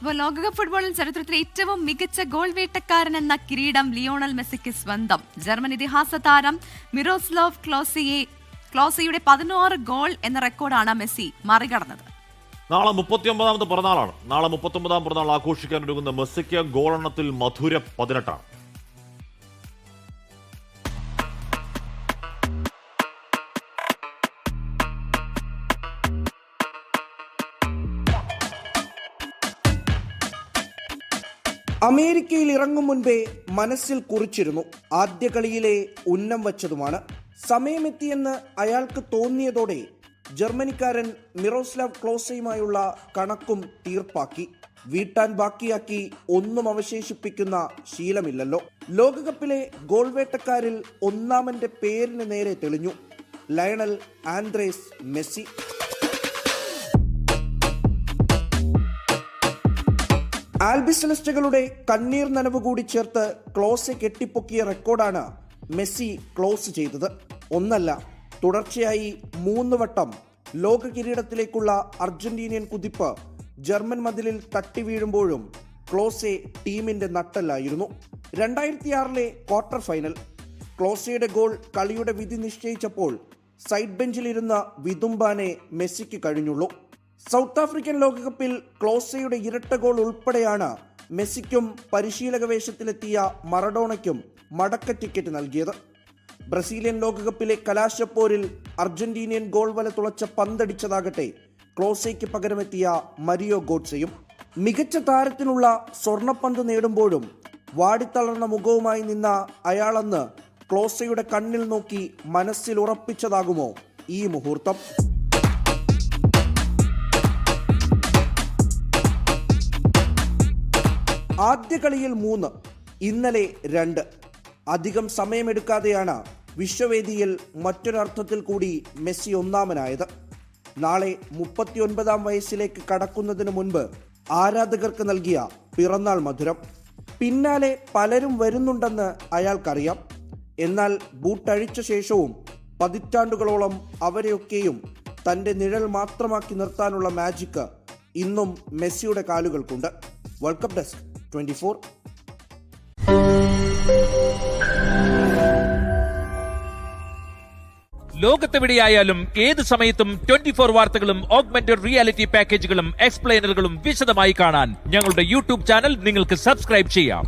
ഇപ്പോൾ ലോകകപ്പ് ഫുട്ബോളിൽ ചരിത്രത്തിലെ ഏറ്റവും മികച്ച ഗോൾ വേട്ടക്കാരൻ എന്ന കിരീടം ലിയോണൽ മെസ്സിക്ക് സ്വന്തം. ജർമ്മൻ ഇതിഹാസ താരം മിറോസ്ലാവ് ക്ലോസയുടെ 16 ഗോൾ എന്ന റെക്കോർഡാണ് മെസ്സി മറികടന്നത്. നാളെ 39ാമത് പിറന്നാളാണ്. നാളെ 39ാം പിറന്നാൾ ആഘോഷിക്കാൻ ഒരുങ്ങുന്ന മെസ്സിക്ക് ഗോളെണ്ണത്തിൽ മധുര 18ആണ്. അമേരിക്കയിൽ ഇറങ്ങും മുൻപേ മനസ്സിൽ കുറിച്ചിരുന്നു. ആദ്യ കളിയിലെ ഉന്നം വച്ചതുമാണ്. സമയമെത്തിയെന്ന് അയാൾക്ക് തോന്നിയതോടെ ജർമ്മനിക്കാരൻ മിറോസ്ലാവ് ക്ലോസയുമായുള്ള കണക്കും തീർപ്പാക്കി. വീട്ടാൻ ബാക്കിയാക്കി ഒന്നും അവശേഷിപ്പിക്കുന്ന ശീലമില്ലല്ലോ. ലോകകപ്പിലെ ഗോൾ വേട്ടക്കാരിൽ ഒന്നാമന്റെ പേരിന് നേരെ തെളിഞ്ഞു ലയണൽ ആൻഡ്രേസ് മെസ്സി. ആൽബിസെലസ്റ്റുകളുടെ കണ്ണീർ നനവ് കൂടി ചേർത്ത് ക്ലോസെ കെട്ടിപ്പൊക്കിയ റെക്കോർഡാണ് മെസ്സി ക്ലോസ് ചെയ്തത്. ഒന്നല്ല, തുടർച്ചയായി 3 വട്ടം ലോക കിരീടത്തിലേക്കുള്ള അർജന്റീനിയൻ കുതിപ്പ് ജർമ്മൻ മതിലിൽ തട്ടി വീഴുമ്പോഴും ക്ലോസെ ടീമിന്റെ നട്ടെല്ലായിരുന്നു. 2006 ക്വാർട്ടർ ഫൈനൽ ക്ലോസയുടെ ഗോൾ കളിയുടെ വിധി നിശ്ചയിച്ചപ്പോൾ സൈഡ് ബെഞ്ചിലിരുന്ന വിതുമ്പാനെ മെസ്സിക്ക് കഴിഞ്ഞുള്ളൂ. സൗത്ത് ആഫ്രിക്കൻ ലോകകപ്പിൽ ക്ലോസയുടെ ഇരട്ട ഗോൾ ഉൾപ്പെടെയാണ് മെസ്സിക്കും പരിശീലക വേഷത്തിലെത്തിയ മറഡോണയ്ക്കും മടക്ക ടിക്കറ്റ് നൽകിയത്. ബ്രസീലിയൻ ലോകകപ്പിലെ കലാശപ്പോരിൽ അർജന്റീനിയൻ ഗോൾ വല തുളച്ച പന്തടിച്ചതാകട്ടെ ക്ലോസയ്ക്ക് പകരമെത്തിയ മരിയോ ഗോഡ്സെയും. മികച്ച താരത്തിനുള്ള സ്വർണ്ണപ്പന്ത് നേടുമ്പോഴും വാടിത്തളർന്ന മുഖവുമായി നിന്ന അയാളെന്ന് ക്ലോസയുടെ കണ്ണിൽ നോക്കി മനസ്സിൽ ഉറപ്പിച്ചതാകുമോ ഈ മുഹൂർത്തം? ആദ്യ കളിയിൽ 3, ഇന്നലെ 2. അധികം സമയമെടുക്കാതെയാണ് വിശ്വവേദിയിൽ മറ്റൊരർത്ഥത്തിൽ കൂടി മെസ്സി ഒന്നാമനായത്. നാളെ 39ാം വയസ്സിലേക്ക് കടക്കുന്നതിന് മുൻപ് ആരാധകർക്ക് നൽകിയ പിറന്നാൾ മധുരം. പിന്നാലെ പലരും വരുന്നുണ്ടെന്ന് അയാൾക്കറിയാം. എന്നാൽ ബൂട്ടഴിച്ച ശേഷവും പതിറ്റാണ്ടുകളോളം അവരെയൊക്കെയും തൻ്റെ നിഴൽ മാത്രമാക്കി നിർത്താനുള്ള മാജിക്ക് ഇന്നും മെസ്സിയുടെ കാലുകൾക്കുണ്ട്. World cup desk 24. ലോകത്തെവിടെയായാലും ഏത് സമയത്തും 24 വാർത്തകളും ഓഗ്മെന്റഡ് റിയാലിറ്റി പാക്കേജുകളും എക്സ്പ്ലെയിനറുകളും വിശദമായി കാണാൻ ഞങ്ങളുടെ യൂട്യൂബ് ചാനൽ നിങ്ങൾക്ക് സബ്സ്ക്രൈബ് ചെയ്യാം.